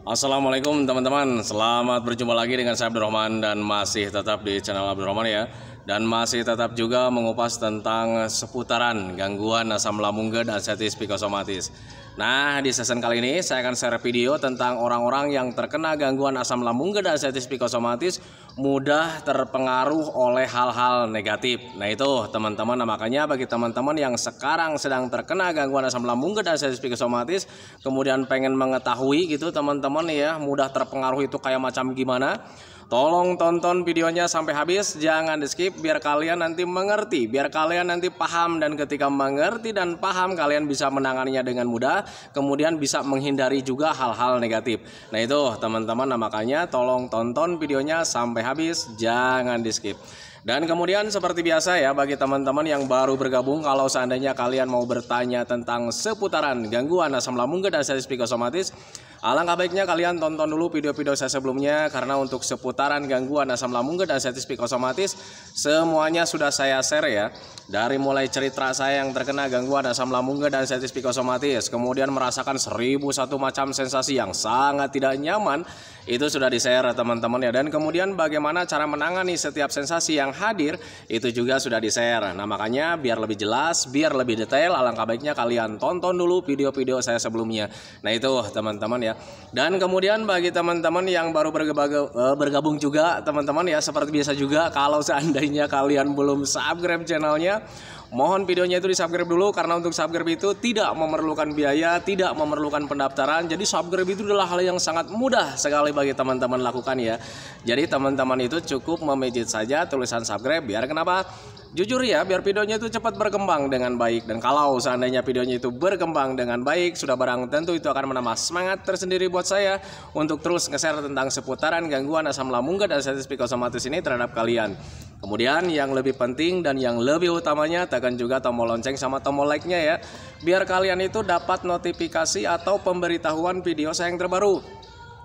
Assalamualaikum teman-teman, selamat berjumpa lagi dengan saya Abdurrahman dan masih tetap di channel Abdurrahman ya. Dan masih tetap juga mengupas tentang seputaran gangguan asam lambung dan anxiety psikosomatis. Nah, di season kali ini saya akan share video tentang orang-orang yang terkena gangguan asam lambung dan anxiety psikosomatis mudah terpengaruh oleh hal-hal negatif. Nah itu teman-teman, makanya bagi teman-teman yang sekarang sedang terkena gangguan asam lambung dan anxiety psikosomatis, kemudian pengen mengetahui gitu teman-teman ya, mudah terpengaruh itu kayak macam gimana, tolong tonton videonya sampai habis, jangan di skip biar kalian nanti mengerti, biar kalian nanti paham, dan ketika mengerti dan paham kalian bisa menanganinya dengan mudah, kemudian bisa menghindari juga hal-hal negatif. Nah itu teman-teman, makanya tolong tonton videonya sampai habis, jangan di skip. Dan kemudian seperti biasa ya, bagi teman-teman yang baru bergabung, kalau seandainya kalian mau bertanya tentang seputaran gangguan asam lambung dan anxiety psikosomatis, alangkah baiknya kalian tonton dulu video-video saya sebelumnya, karena untuk seputaran gangguan asam lambung dan anxiety psikosomatis semuanya sudah saya share ya. Dari mulai cerita saya yang terkena gangguan asam lambung dan anxiety psikosomatis, kemudian merasakan 1001 macam sensasi yang sangat tidak nyaman, itu sudah di-share teman-teman ya. Dan kemudian bagaimana cara menangani setiap sensasi yang hadir, itu juga sudah di-share. Nah makanya biar lebih jelas, biar lebih detail, alangkah baiknya kalian tonton dulu video-video saya sebelumnya. Nah itu teman-teman ya. Dan kemudian bagi teman-teman yang baru bergabung juga teman-teman ya, seperti biasa juga, kalau seandainya kalian belum subscribe channelnya, mohon videonya itu di subscribe dulu, karena untuk subscribe itu tidak memerlukan biaya, tidak memerlukan pendaftaran. Jadi subscribe itu adalah hal yang sangat mudah sekali bagi teman-teman lakukan ya. Jadi teman-teman itu cukup memijit saja tulisan subscribe, biar kenapa? Jujur ya, biar videonya itu cepat berkembang dengan baik. Dan kalau seandainya videonya itu berkembang dengan baik, sudah barang tentu itu akan menambah semangat tersendiri buat saya untuk terus nge-share tentang seputaran gangguan asam lambung dan anxiety psikosomatis ini terhadap kalian. Kemudian yang lebih penting dan yang lebih utamanya, tekan juga tombol lonceng sama tombol like-nya ya, biar kalian itu dapat notifikasi atau pemberitahuan video saya yang terbaru.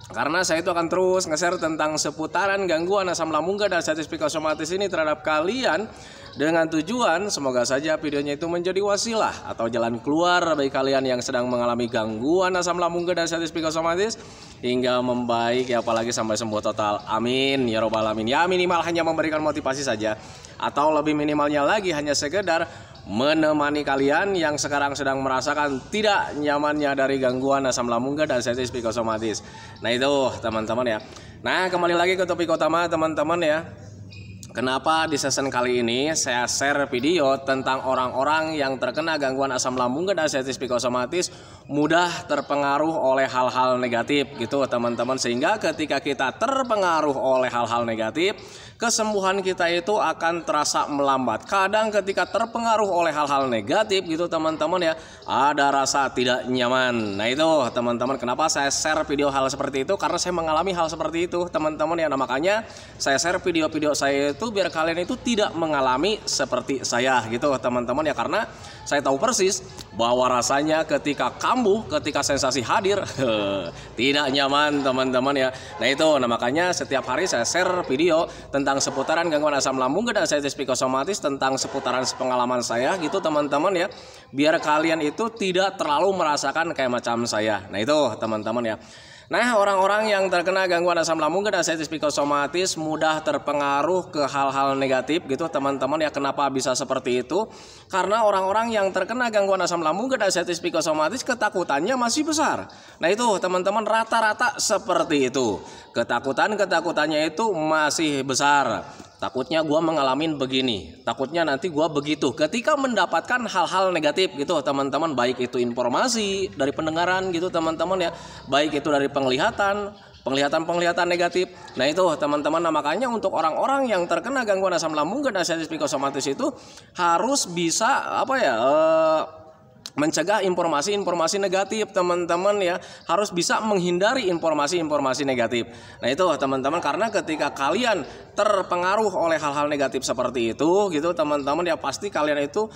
Karena saya itu akan terus nge-share tentang seputaran gangguan asam lambung dan anxiety psikosomatis ini terhadap kalian, dengan tujuan semoga saja videonya itu menjadi wasilah atau jalan keluar bagi kalian yang sedang mengalami gangguan asam lambung dan anxiety psikosomatis hingga membaik ya, apalagi sampai sembuh total. Amin ya robbal alamin. Ya minimal hanya memberikan motivasi saja, atau lebih minimalnya lagi hanya sekedar menemani kalian yang sekarang sedang merasakan tidak nyamannya dari gangguan asam lambung dan anxiety psikosomatis. Nah itu teman-teman ya. Nah kembali lagi ke topik utama teman-teman ya. Kenapa di season kali ini saya share video tentang orang-orang yang terkena gangguan asam lambung dan anxiety psikosomatis mudah terpengaruh oleh hal-hal negatif gitu teman-teman, sehingga ketika kita terpengaruh oleh hal-hal negatif, kesembuhan kita itu akan terasa melambat. Kadang ketika terpengaruh oleh hal-hal negatif gitu teman-teman ya, ada rasa tidak nyaman. Nah itu teman-teman, kenapa saya share video hal seperti itu, karena saya mengalami hal seperti itu teman-teman ya. Nah makanya saya share video-video saya itu biar kalian itu tidak mengalami seperti saya gitu teman-teman ya, karena saya tahu persis bahwa rasanya ketika kambuh, ketika sensasi hadir tidak nyaman teman-teman ya. Nah itu, nah makanya setiap hari saya share video tentang seputaran gangguan asam lambung dan anxiety psikosomatis, tentang seputaran pengalaman saya gitu teman-teman ya, biar kalian itu tidak terlalu merasakan kayak macam saya. Nah itu teman-teman ya. Nah orang-orang yang terkena gangguan asam lambung dan anxiety psikosomatis mudah terpengaruh ke hal-hal negatif gitu teman-teman ya. Kenapa bisa seperti itu? Karena orang-orang yang terkena gangguan asam lambung dan anxiety psikosomatis ketakutannya masih besar. Nah itu teman-teman, rata-rata seperti itu. Ketakutannya itu masih besar. Takutnya gue mengalami begini, takutnya nanti gue begitu. Ketika mendapatkan hal-hal negatif gitu teman-teman, baik itu informasi dari pendengaran gitu teman-teman ya, baik itu dari penglihatan negatif. Nah itu teman-teman, nah makanya untuk orang-orang yang terkena gangguan asam lambung dan anxiety psikosomatis itu harus bisa mencegah informasi-informasi negatif teman-teman ya, harus bisa menghindari informasi-informasi negatif. Nah itu teman-teman, karena ketika kalian terpengaruh oleh hal-hal negatif seperti itu gitu teman-teman ya, pasti kalian itu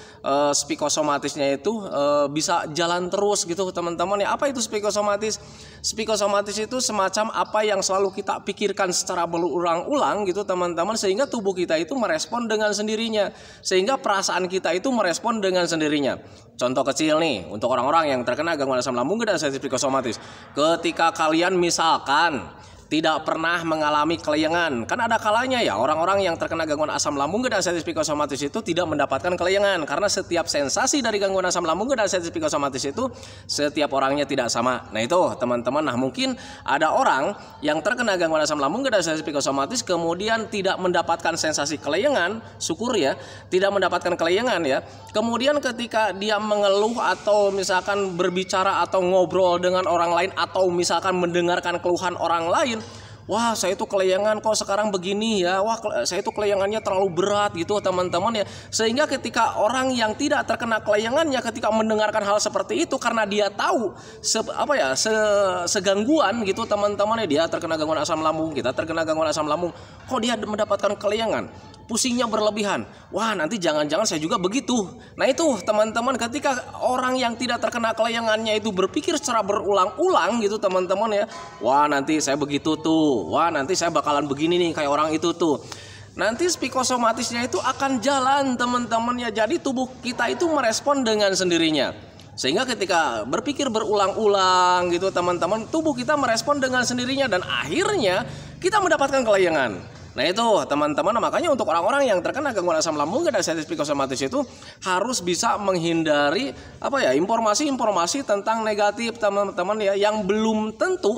psikosomatisnya itu bisa jalan terus gitu teman-teman ya. Apa itu psikosomatis? Psikosomatis itu semacam apa yang selalu kita pikirkan secara berulang-ulang gitu teman-teman, sehingga tubuh kita itu merespon dengan sendirinya, sehingga perasaan kita itu merespon dengan sendirinya. Contoh kecil nih untuk orang-orang yang terkena gangguan asam lambung dan sensitif psikosomatis. Ketika kalian misalkan tidak pernah mengalami kelayangan, kan ada kalanya ya orang-orang yang terkena gangguan asam lambung dan sensitif psikosomatis itu tidak mendapatkan kelayangan, karena setiap sensasi dari gangguan asam lambung dan sensitif psikosomatis itu setiap orangnya tidak sama. Nah itu teman-teman, nah mungkin ada orang yang terkena gangguan asam lambung dan sensitif psikosomatis kemudian tidak mendapatkan sensasi kelayangan, syukur ya, tidak mendapatkan kelayangan ya. Kemudian ketika dia mengeluh atau misalkan berbicara atau ngobrol dengan orang lain atau misalkan mendengarkan keluhan orang lain, wah saya itu kelayangan kok sekarang begini ya, wah saya itu kelayangannya terlalu berat gitu teman-teman ya. Sehingga ketika orang yang tidak terkena kelayangannya ketika mendengarkan hal seperti itu, karena dia tahu segangguan gitu teman-teman ya, dia terkena gangguan asam lambung, kita terkena gangguan asam lambung, kok dia mendapatkan kelayangan, pusingnya berlebihan, wah nanti jangan-jangan saya juga begitu. Nah itu teman-teman, ketika orang yang tidak terkena kelayangannya itu berpikir secara berulang-ulang gitu teman-teman ya, wah nanti saya begitu tuh, wah nanti saya bakalan begini nih kayak orang itu tuh, nanti psikosomatisnya itu akan jalan teman-teman ya. Jadi tubuh kita itu merespon dengan sendirinya, sehingga ketika berpikir berulang-ulang gitu teman-teman, tubuh kita merespon dengan sendirinya dan akhirnya kita mendapatkan kelayangan. Nah itu teman-teman, makanya untuk orang-orang yang terkena gangguan asam lambung dan sensitif psikosomatis itu harus bisa menghindari informasi-informasi tentang negatif teman-teman ya, yang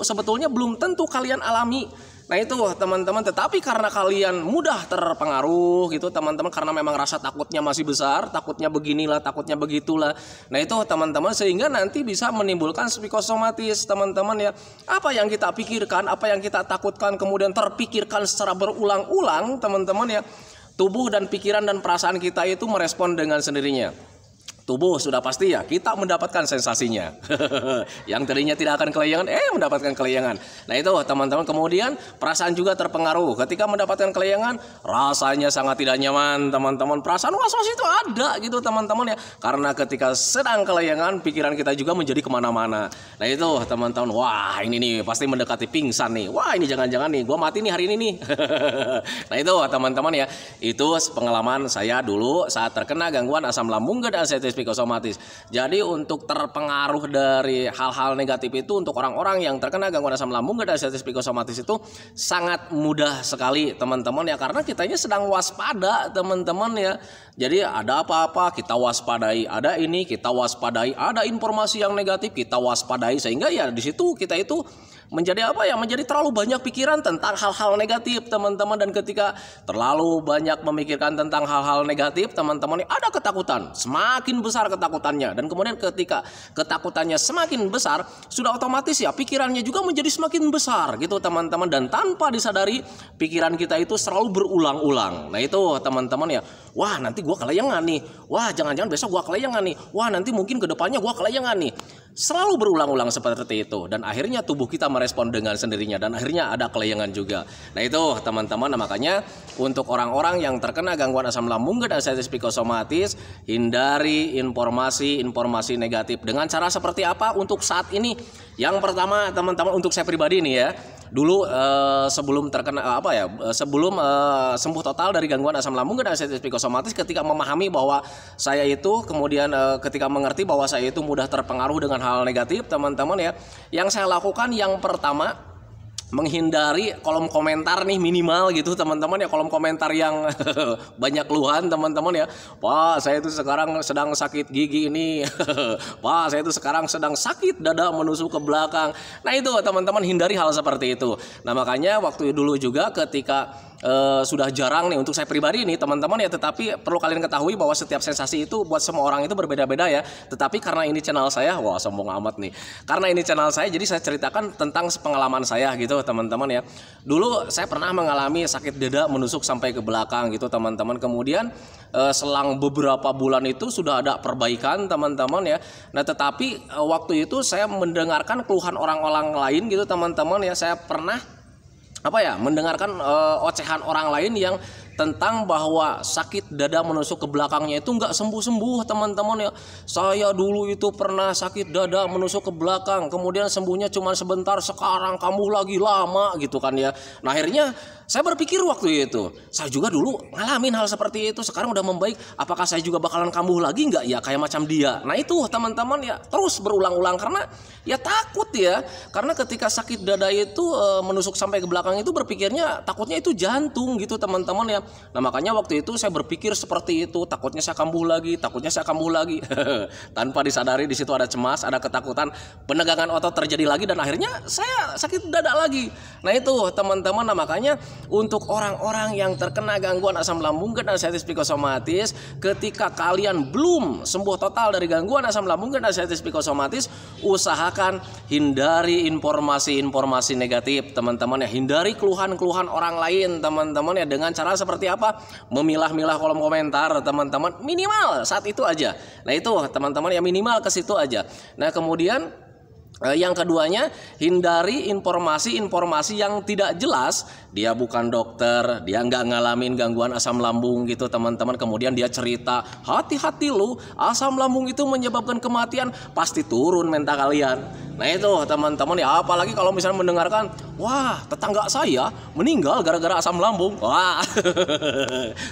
sebetulnya belum tentu kalian alami. Nah itu teman-teman, tetapi karena kalian mudah terpengaruh gitu teman-teman, karena memang rasa takutnya masih besar, takutnya beginilah, takutnya begitulah. Nah itu teman-teman, sehingga nanti bisa menimbulkan psikosomatis teman-teman ya. Apa yang kita pikirkan, apa yang kita takutkan kemudian terpikirkan secara berulang-ulang teman-teman ya, tubuh dan pikiran dan perasaan kita itu merespon dengan sendirinya. Tubuh sudah pasti ya kita mendapatkan sensasinya. Yang tadinya tidak akan kelayangan mendapatkan kelayangan. Nah itu teman-teman, kemudian perasaan juga terpengaruh. Ketika mendapatkan kelayangan rasanya sangat tidak nyaman teman-teman. Perasaan was-was itu ada gitu teman-teman ya, karena ketika sedang kelayangan pikiran kita juga menjadi kemana-mana. Nah itu teman-teman, wah ini nih pasti mendekati pingsan nih, wah ini jangan-jangan nih gue mati nih hari ini nih. Nah itu teman-teman ya, itu pengalaman saya dulu saat terkena gangguan asam lambung dan sensitif psikosomatis. Jadi untuk terpengaruh dari hal-hal negatif itu, untuk orang-orang yang terkena gangguan asam lambung dan sensitif psikosomatis itu sangat mudah sekali teman-teman ya, karena kitanya sedang waspada teman-teman ya. Jadi ada apa-apa kita waspadai, ada ini kita waspadai, ada informasi yang negatif kita waspadai, sehingga ya di situ kita itu menjadi menjadi terlalu banyak pikiran tentang hal-hal negatif teman-teman. Dan ketika terlalu banyak memikirkan tentang hal-hal negatif teman-teman, ada ketakutan, semakin besar ketakutannya. Dan kemudian ketika ketakutannya semakin besar, sudah otomatis ya pikirannya juga menjadi semakin besar gitu teman-teman. Dan tanpa disadari pikiran kita itu selalu berulang-ulang. Nah itu teman-teman ya, wah nanti gua kelayangan nih, wah jangan-jangan besok gua kelayangan nih, wah nanti mungkin kedepannya gua kelayangan nih. Selalu berulang-ulang seperti itu, dan akhirnya tubuh kita merespon dengan sendirinya, dan akhirnya ada kelayangan juga. Nah itu teman-teman, makanya untuk orang-orang yang terkena gangguan asam lambung dan sensitif psikosomatis, hindari informasi negatif. Dengan cara seperti apa untuk saat ini? Yang pertama teman-teman, untuk saya pribadi nih ya, dulu sebelum terkena sebelum sembuh total dari gangguan asam lambung dan sensitif psikosomatis, ketika memahami bahwa saya itu kemudian ketika mengerti bahwa saya itu mudah terpengaruh dengan hal negatif teman-teman ya, yang saya lakukan yang pertama, menghindari kolom komentar nih minimal gitu teman-teman ya, kolom komentar yang banyak keluhan teman-teman ya. Pak saya itu sekarang sedang sakit gigi ini. Pak saya itu sekarang sedang sakit dada menusuk ke belakang. Nah itu teman-teman, hindari hal seperti itu. Nah makanya waktu dulu juga ketika sudah jarang nih untuk saya pribadi nih teman-teman ya, tetapi perlu kalian ketahui bahwa setiap sensasi itu buat semua orang itu berbeda-beda ya. Tetapi karena ini channel saya, wah sombong amat nih, karena ini channel saya, jadi saya ceritakan tentang pengalaman saya gitu teman-teman ya. Dulu saya pernah mengalami sakit dada menusuk sampai ke belakang gitu teman-teman. Kemudian selang beberapa bulan itu sudah ada perbaikan teman-teman ya. Nah tetapi waktu itu saya mendengarkan keluhan orang-orang lain gitu teman-teman ya. Saya pernah mendengarkan ocehan orang lain yang tentang bahwa sakit dada menusuk ke belakangnya itu nggak sembuh-sembuh teman-teman ya. Saya dulu itu pernah sakit dada menusuk ke belakang, kemudian sembuhnya cuma sebentar, sekarang kambuh lagi lama gitu kan ya. Nah akhirnya saya berpikir waktu itu, saya juga dulu ngalamin hal seperti itu, sekarang udah membaik, apakah saya juga bakalan kambuh lagi nggak ya kayak macam dia. Nah itu teman-teman ya, terus berulang-ulang karena ya takut ya, karena ketika sakit dada itu menusuk sampai ke belakang itu berpikirnya takutnya itu jantung gitu teman-teman ya. Nah makanya waktu itu saya berpikir seperti itu, takutnya saya kambuh lagi, takutnya saya kambuh lagi. Tanpa disadari di situ ada cemas, ada ketakutan, penegangan otot terjadi lagi dan akhirnya saya sakit dada lagi. Nah itu teman-teman, nah makanya untuk orang-orang yang terkena gangguan asam lambung dan arteritis psikosomatis, ketika kalian belum sembuh total dari gangguan asam lambung dan arteritis psikosomatis, usahakan hindari informasi-informasi negatif teman-teman ya, hindari keluhan-keluhan orang lain teman-teman ya, dengan cara seperti apa? Memilah-milah kolom komentar teman-teman, minimal saat itu aja. Nah itu teman-teman ya, minimal ke situ aja. Nah kemudian yang keduanya, hindari informasi-informasi yang tidak jelas. Dia bukan dokter, dia nggak ngalamin gangguan asam lambung gitu teman-teman. Kemudian dia cerita, hati-hati lu, asam lambung itu menyebabkan kematian, pasti turun mental kalian. Nah itu teman-teman ya, apalagi kalau misalnya mendengarkan, wah tetangga saya meninggal gara-gara asam lambung. Wah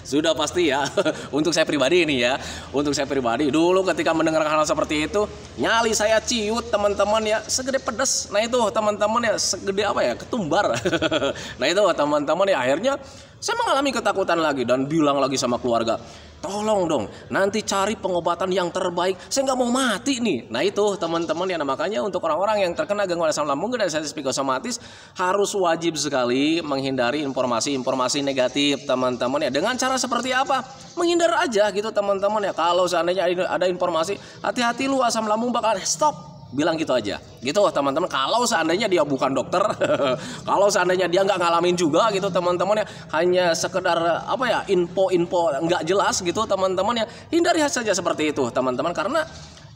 sudah pasti ya. Untuk saya pribadi ini ya, untuk saya pribadi dulu ketika mendengarkan hal seperti itu, nyali saya ciut teman-teman ya, segede pedas. Nah itu teman-teman ya, segede apa ya, ketumbar. Nah itu teman-teman ya, akhirnya saya mengalami ketakutan lagi dan bilang lagi sama keluarga, tolong dong nanti cari pengobatan yang terbaik, saya nggak mau mati nih. Nah itu teman-teman ya, nah, makanya untuk orang-orang yang terkena gangguan asam lambung dan arteritis psikosomatis harus wajib sekali menghindari informasi-informasi negatif teman-teman ya. Dengan cara seperti apa? Menghindar aja gitu teman-teman ya. Kalau seandainya ada informasi, hati-hati lu asam lambung bakal stop, bilang gitu aja gitu teman-teman. Kalau seandainya dia bukan dokter kalau seandainya dia nggak ngalamin juga gitu teman-teman ya, hanya sekedar apa ya, info-info nggak jelas gitu teman-teman ya, hindari saja seperti itu teman-teman, karena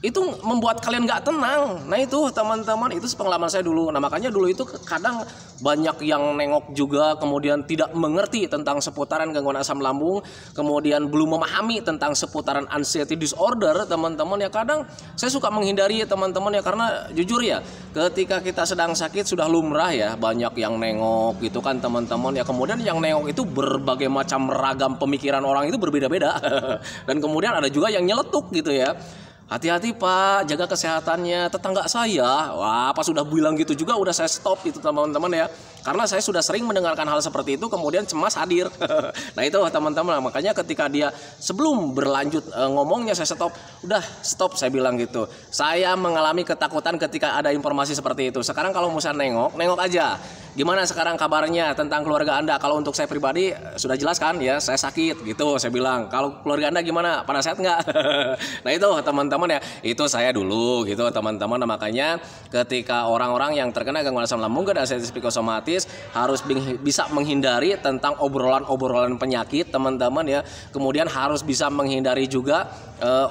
itu membuat kalian nggak tenang. Nah itu teman-teman, itu pengalaman saya dulu. Nah makanya dulu itu kadang banyak yang nengok juga, kemudian tidak mengerti tentang seputaran gangguan asam lambung, kemudian belum memahami tentang seputaran anxiety disorder teman-teman ya. Kadang saya suka menghindari teman-teman ya, karena jujur ya, ketika kita sedang sakit sudah lumrah ya, banyak yang nengok gitu kan teman-teman ya. Kemudian yang nengok itu berbagai macam ragam pemikiran orang itu berbeda-beda. Dan kemudian ada juga yang nyeletuk gitu ya. Hati-hati Pak, jaga kesehatannya. Tetangga saya, wah pas sudah bilang gitu juga udah saya stop itu teman-teman ya. Karena saya sudah sering mendengarkan hal seperti itu, kemudian cemas hadir. Nah itu teman-teman, makanya ketika dia sebelum berlanjut ngomongnya saya stop. Udah stop, saya bilang gitu. Saya mengalami ketakutan ketika ada informasi seperti itu. Sekarang kalau misalnya nengok aja. Gimana sekarang kabarnya tentang keluarga Anda? Kalau untuk saya pribadi sudah jelas kan ya, saya sakit gitu saya bilang. Kalau keluarga Anda gimana? Pada sehat nggak? Nah itu teman-teman ya, itu saya dulu gitu teman-teman. Nah, makanya ketika orang-orang yang terkena gangguan asam lambung dan arteritis psikosomatis harus bisa menghindari tentang obrolan-obrolan penyakit teman-teman ya. Kemudian harus bisa menghindari juga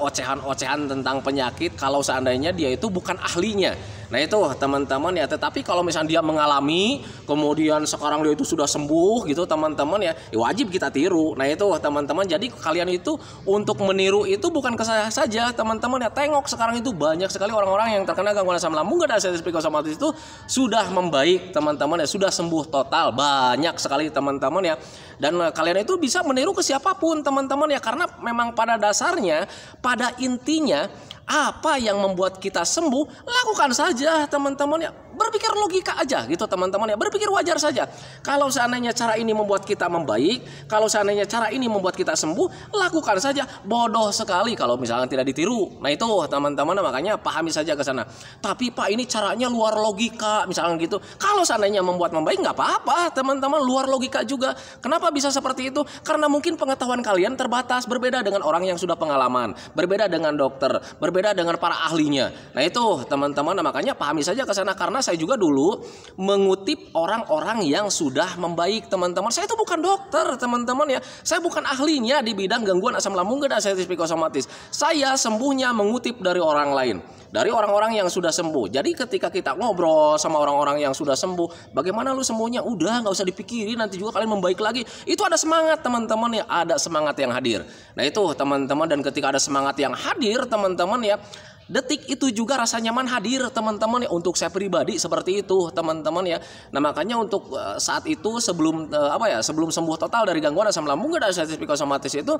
ocehan-ocehan tentang penyakit kalau seandainya dia itu bukan ahlinya. Nah itu teman-teman ya, tetapi kalau misalnya dia mengalami kemudian sekarang dia itu sudah sembuh gitu teman-teman ya, wajib kita tiru. Nah itu teman-teman, jadi kalian itu untuk meniru itu bukan ke saya saja teman-teman ya. Tengok sekarang itu banyak sekali orang-orang yang terkena gangguan asam lambung dan arteritis psikosomatis itu sudah membaik teman-teman ya, sudah sembuh total, banyak sekali teman-teman ya. Dan kalian itu bisa meniru ke siapapun teman-teman ya, karena memang pada dasarnya, pada intinya apa yang membuat kita sembuh, lakukan saja teman-teman ya. Berpikir logika aja gitu teman-teman ya, berpikir wajar saja. Kalau seandainya cara ini membuat kita membaik, kalau seandainya cara ini membuat kita sembuh, lakukan saja. Bodoh sekali kalau misalnya tidak ditiru. Nah itu teman-teman, makanya pahami saja ke sana. Tapi Pak ini caranya luar logika misalnya gitu. Kalau seandainya membuat membaik nggak apa-apa teman-teman, luar logika juga. Kenapa bisa seperti itu? Karena mungkin pengetahuan kalian terbatas, berbeda dengan orang yang sudah pengalaman, berbeda dengan dokter, berbeda dengan para ahlinya. Nah itu teman-teman, makanya pahami saja ke sana, karena saya saya juga dulu mengutip orang-orang yang sudah membaik, teman-teman. Saya itu bukan dokter, teman-teman ya. Saya bukan ahlinya di bidang gangguan asam lambung dan anestesi psikosomatis. Saya sembuhnya mengutip dari orang lain, dari orang-orang yang sudah sembuh. Jadi ketika kita ngobrol sama orang-orang yang sudah sembuh, bagaimana lu sembuhnya? Udah, nggak usah dipikirin, nanti juga kalian membaik lagi. Itu ada semangat, teman-teman ya, ada semangat yang hadir. Nah itu teman-teman, dan ketika ada semangat yang hadir, teman-teman ya, detik itu juga rasa nyaman hadir, teman-teman ya. Untuk saya pribadi seperti itu, teman-teman ya. Nah makanya untuk saat itu sebelum sebelum sembuh total dari gangguan asam lambung dan anestesi psikosomatis itu,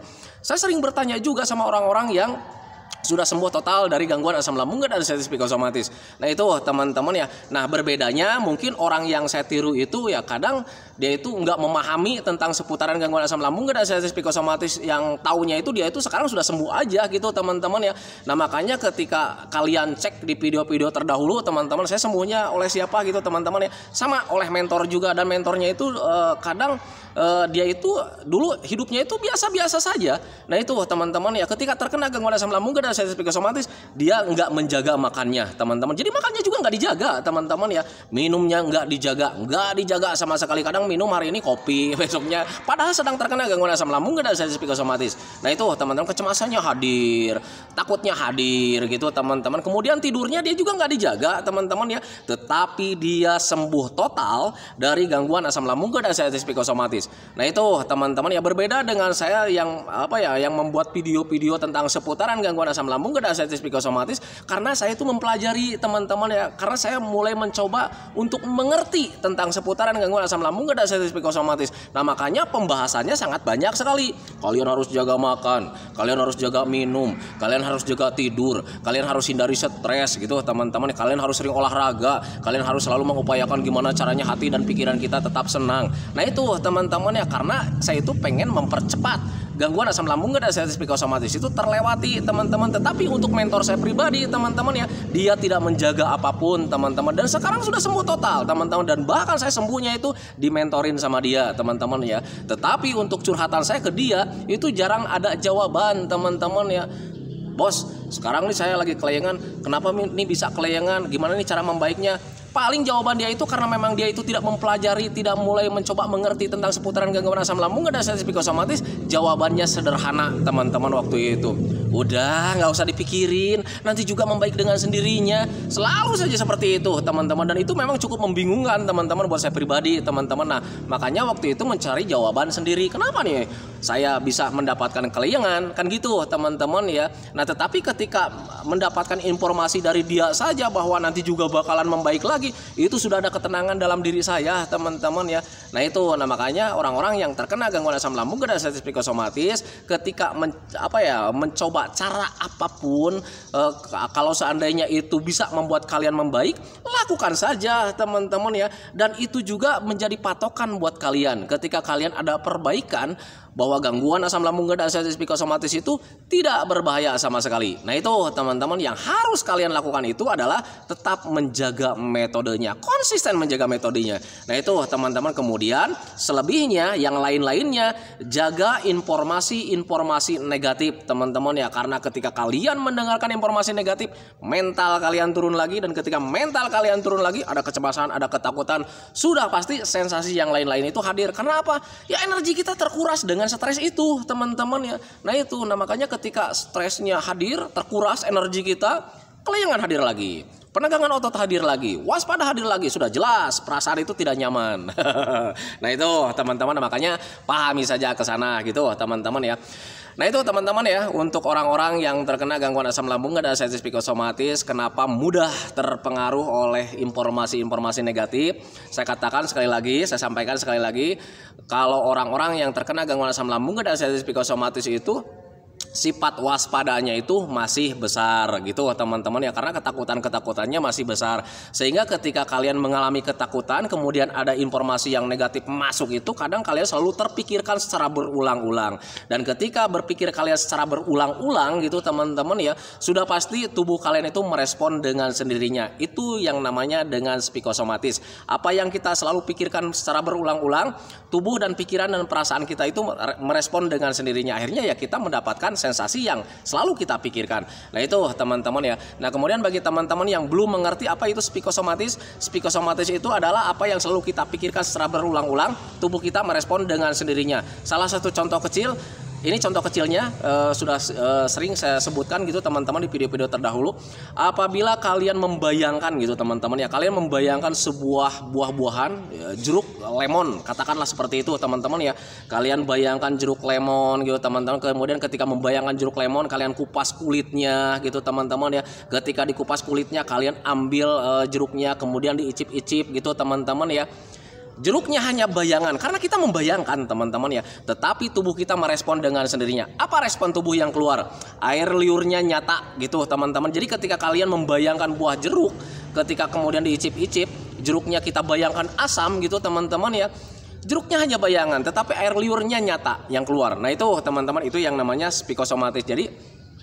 saya sering bertanya juga sama orang-orang yang sudah sembuh total dari gangguan asam lambung dan anestesi psikosomatis. Nah itu teman-teman ya. Nah berbedanya mungkin orang yang saya tiru itu ya kadang dia itu nggak memahami tentang seputaran gangguan asam lambung dan anestesi psikosomatis, yang taunya itu dia itu sekarang sudah sembuh aja gitu, teman-teman ya. Nah makanya ketika kalian cek di video-video terdahulu, teman-teman, saya sembuhnya oleh siapa gitu, teman-teman ya, sama oleh mentor juga. Dan mentornya itu kadang dia itu dulu hidupnya itu biasa-biasa saja. Nah itu teman-teman ya, ketika terkena gangguan asam lambung dan anestesi psikosomatis, dia nggak menjaga makannya, teman-teman. Jadi makannya juga nggak dijaga, teman-teman ya. Minumnya nggak dijaga sama sekali. Kadang minum hari ini kopi, besoknya, padahal sedang terkena gangguan asam lambung dan anestesi psikosomatis. Nah itu teman-teman, kecemasannya hadir, takutnya hadir gitu, teman-teman. Kemudian tidurnya dia juga nggak dijaga, teman-teman ya. Tetapi dia sembuh total dari gangguan asam lambung dan anestesi psikosomatis. Nah itu teman-teman ya, berbeda dengan saya yang yang membuat video-video tentang seputaran gangguan asam lambung dan anestesi psikosomatis, karena saya itu mempelajari, teman-teman ya, karena saya mulai mencoba untuk mengerti tentang seputaran gangguan asam lambung dan anestesi psikosomatis. Nah makanya pembahasannya sangat banyak sekali. Kalian harus jaga makan, kalian harus jaga minum, kalian harus jaga tidur, kalian harus hindari stres gitu, teman-teman. Kalian harus sering olahraga, kalian harus selalu mengupayakan gimana caranya hati dan pikiran kita tetap senang. Nah itu teman-teman ya, karena saya itu pengen mempercepat gangguan asam lambung dan anestesi psikosomatis itu terlewati, teman-teman. Tetapi untuk mentor saya pribadi, teman-teman ya, dia tidak menjaga apapun, teman-teman, dan sekarang sudah sembuh total, teman-teman. Dan bahkan saya sembuhnya itu dimentorin sama dia, teman-teman ya. Tetapi untuk curhatan saya ke dia itu jarang ada jawaban, teman-teman ya. Bos, sekarang nih saya lagi kelayangan, kenapa nih bisa kelayangan, gimana nih cara membaiknya? Paling jawaban dia itu karena memang dia itu tidak mempelajari, tidak mulai mencoba mengerti tentang seputaran gangguan asam lambung dan anestesi psikosomatis. Jawabannya sederhana, teman-teman, waktu itu. Udah, nggak usah dipikirin, nanti juga membaik dengan sendirinya. Selalu saja seperti itu, teman-teman. Dan itu memang cukup membingungkan, teman-teman, buat saya pribadi, teman-teman. Nah, makanya waktu itu mencari jawaban sendiri. Kenapa nih saya bisa mendapatkan kelayangan? Kan gitu, teman-teman ya. Nah, tetapi ketika mendapatkan informasi dari dia saja bahwa nanti juga bakalan membaik lagi, itu sudah ada ketenangan dalam diri saya, teman-teman ya. Nah itu, nah makanya orang-orang yang terkena gangguan asam lambung dan anestesi psikosomatis, ketika mencoba cara apapun, kalau seandainya itu bisa membuat kalian membaik, lakukan saja, teman-teman ya. Dan itu juga menjadi patokan buat kalian ketika kalian ada perbaikan, bahwa gangguan asam lambung dan anestesi psikosomatis itu tidak berbahaya sama sekali. Nah itu teman-teman, yang harus kalian lakukan itu adalah tetap menjaga metodenya, konsisten menjaga metodenya. Nah itu teman-teman. Kemudian selebihnya yang lain-lainnya, jaga informasi-informasi negatif, teman-teman ya. Karena ketika kalian mendengarkan informasi negatif, mental kalian turun lagi, dan ketika mental kalian turun lagi, ada kecemasan, ada ketakutan, sudah pasti sensasi yang lain-lain itu hadir. Karena apa? Ya energi kita terkuras dengan stres itu, teman-teman ya. Nah itu, nah makanya ketika stresnya hadir, terkuras energi kita, kelayangan hadir lagi, penegangan otot hadir lagi, waspada hadir lagi, sudah jelas perasaan itu tidak nyaman. Nah itu teman-teman, makanya pahami saja ke sana gitu, teman-teman ya. Nah itu teman-teman ya, untuk orang-orang yang terkena gangguan asam lambung dan anestesi psikosomatis, kenapa mudah terpengaruh oleh informasi-informasi negatif. Saya katakan sekali lagi, saya sampaikan sekali lagi, kalau orang-orang yang terkena gangguan asam lambung dan anestesi psikosomatis itu sifat waspadanya itu masih besar gitu, teman-teman ya, karena ketakutannya masih besar. Sehingga ketika kalian mengalami ketakutan, kemudian ada informasi yang negatif masuk, itu kadang kalian selalu terpikirkan secara berulang-ulang. Dan ketika berpikir kalian secara berulang-ulang gitu, teman-teman ya, sudah pasti tubuh kalian itu merespon dengan sendirinya. Itu yang namanya dengan psikosomatis. Apa yang kita selalu pikirkan secara berulang-ulang, tubuh dan pikiran dan perasaan kita itu merespon dengan sendirinya. Akhirnya ya kita mendapatkan sensasi yang selalu kita pikirkan. Nah itu teman-teman ya. Nah kemudian bagi teman-teman yang belum mengerti apa itu psikosomatis, psikosomatis itu adalah apa yang selalu kita pikirkan secara berulang-ulang, tubuh kita merespon dengan sendirinya. Salah satu contoh kecil, ini contoh kecilnya sudah sering saya sebutkan gitu teman-teman di video-video terdahulu. Apabila kalian membayangkan gitu teman-teman ya, kalian membayangkan sebuah buah-buahan jeruk lemon, katakanlah seperti itu teman-teman ya. Kalian bayangkan jeruk lemon gitu teman-teman. Kemudian ketika membayangkan jeruk lemon, kalian kupas kulitnya gitu teman-teman ya. Ketika dikupas kulitnya, kalian ambil jeruknya, kemudian diicip-icip gitu teman-teman ya. Jeruknya hanya bayangan, karena kita membayangkan teman-teman ya, tetapi tubuh kita merespon dengan sendirinya. Apa respon tubuh yang keluar? Air liurnya nyata gitu teman-teman. Jadi ketika kalian membayangkan buah jeruk, ketika kemudian diicip-icip, jeruknya kita bayangkan asam gitu teman-teman ya. Jeruknya hanya bayangan, tetapi air liurnya nyata yang keluar. Nah itu teman-teman, itu yang namanya psikosomatis. Jadi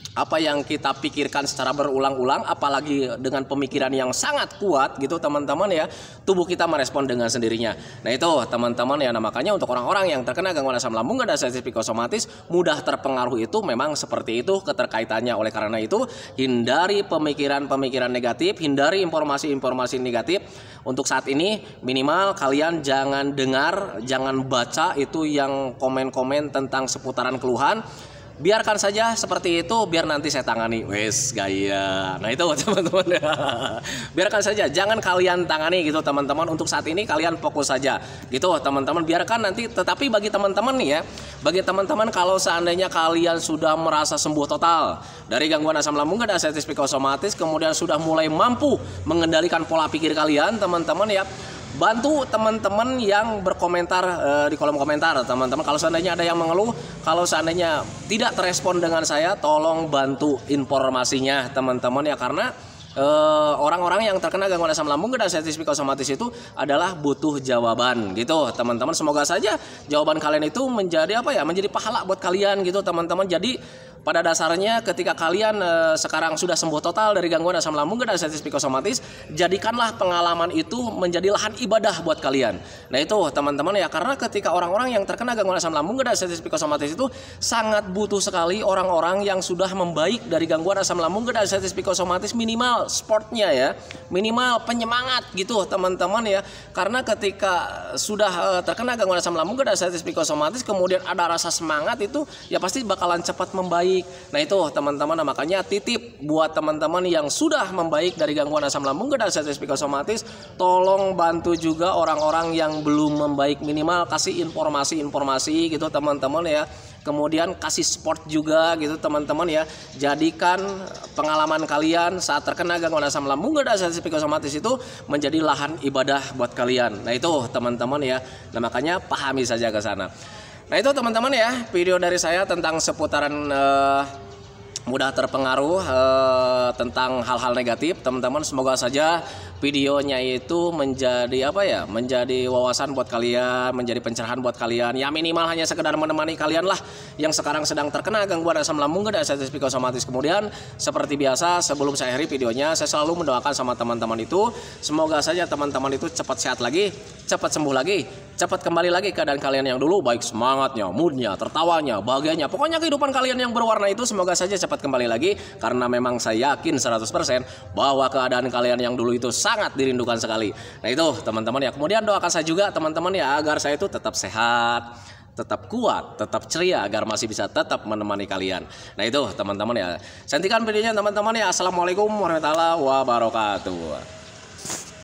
apa yang kita pikirkan secara berulang-ulang, apalagi dengan pemikiran yang sangat kuat gitu teman-teman ya, tubuh kita merespon dengan sendirinya. Nah itu teman-teman ya, nah makanya untuk orang-orang yang terkena gangguan asam lambung dan sensitif psikosomatis mudah terpengaruh itu memang seperti itu keterkaitannya. Oleh karena itu hindari pemikiran-pemikiran negatif, hindari informasi-informasi negatif. Untuk saat ini minimal kalian jangan dengar, jangan baca itu yang komen-komen tentang seputaran keluhan. Biarkan saja seperti itu, biar nanti saya tangani. Wes gaya. Nah itu teman-teman. Biarkan saja, jangan kalian tangani gitu teman-teman. Untuk saat ini kalian fokus saja gitu teman-teman. Biarkan nanti. Tetapi bagi teman-teman nih ya, bagi teman-teman kalau seandainya kalian sudah merasa sembuh total dari gangguan asam lambung dan sensitif psikosomatis, kemudian sudah mulai mampu mengendalikan pola pikir kalian teman-teman ya, bantu teman-teman yang berkomentar di kolom komentar teman-teman. Kalau seandainya ada yang mengeluh, kalau seandainya tidak terespon dengan saya, tolong bantu informasinya teman-teman ya, karena orang-orang yang terkena gangguan asam lambung dan sensitif psikosomatis itu adalah butuh jawaban gitu teman-teman. Semoga saja jawaban kalian itu menjadi apa ya, menjadi pahala buat kalian gitu teman-teman. Jadi pada dasarnya ketika kalian sekarang sudah sembuh total dari gangguan asam lambung dan sensitif psikosomatis, jadikanlah pengalaman itu menjadi lahan ibadah buat kalian. Nah itu teman-teman ya, karena ketika orang-orang yang terkena gangguan asam lambung dan sensitif psikosomatis itu sangat butuh sekali orang-orang yang sudah membaik dari gangguan asam lambung dan sensitif psikosomatis, minimal sportnya ya, minimal penyemangat gitu teman-teman ya. Karena ketika sudah terkena gangguan asam lambung dan sensitif psikosomatis, kemudian ada rasa semangat, itu ya pasti bakalan cepat membaik. Nah itu teman-teman, makanya titip buat teman-teman yang sudah membaik dari gangguan asam lambung dan sensitif psikosomatis, tolong bantu juga orang-orang yang belum membaik, minimal kasih informasi-informasi gitu teman-teman ya. Kemudian kasih support juga gitu teman-teman ya. Jadikan pengalaman kalian saat terkena gangguan asam lambung dan sensitif psikosomatis itu menjadi lahan ibadah buat kalian. Nah itu teman-teman ya. Nah makanya pahami saja ke sana. Nah itu teman-teman ya, video dari saya tentang seputaran mudah terpengaruh tentang hal-hal negatif teman-teman. Semoga saja videonya itu menjadi apa ya, menjadi wawasan buat kalian, menjadi pencerahan buat kalian. Ya minimal hanya sekedar menemani kalian lah yang sekarang sedang terkena gangguan asam lambung dan sensitif psikosomatis. Kemudian seperti biasa sebelum saya akhiri videonya, saya selalu mendoakan sama teman-teman itu, semoga saja teman-teman itu cepat sehat lagi, cepat sembuh lagi, cepat kembali lagi keadaan kalian yang dulu, baik semangatnya, moodnya, tertawanya, bahagianya, pokoknya kehidupan kalian yang berwarna itu semoga saja cepat kembali lagi. Karena memang saya yakin 100% bahwa keadaan kalian yang dulu itu sangat dirindukan sekali. Nah itu teman-teman ya. Kemudian doakan saya juga teman-teman ya, agar saya itu tetap sehat, tetap kuat, tetap ceria, agar masih bisa tetap menemani kalian. Nah itu teman-teman ya. Saya hentikan videonya teman-teman ya. Assalamualaikum warahmatullahi wabarakatuh.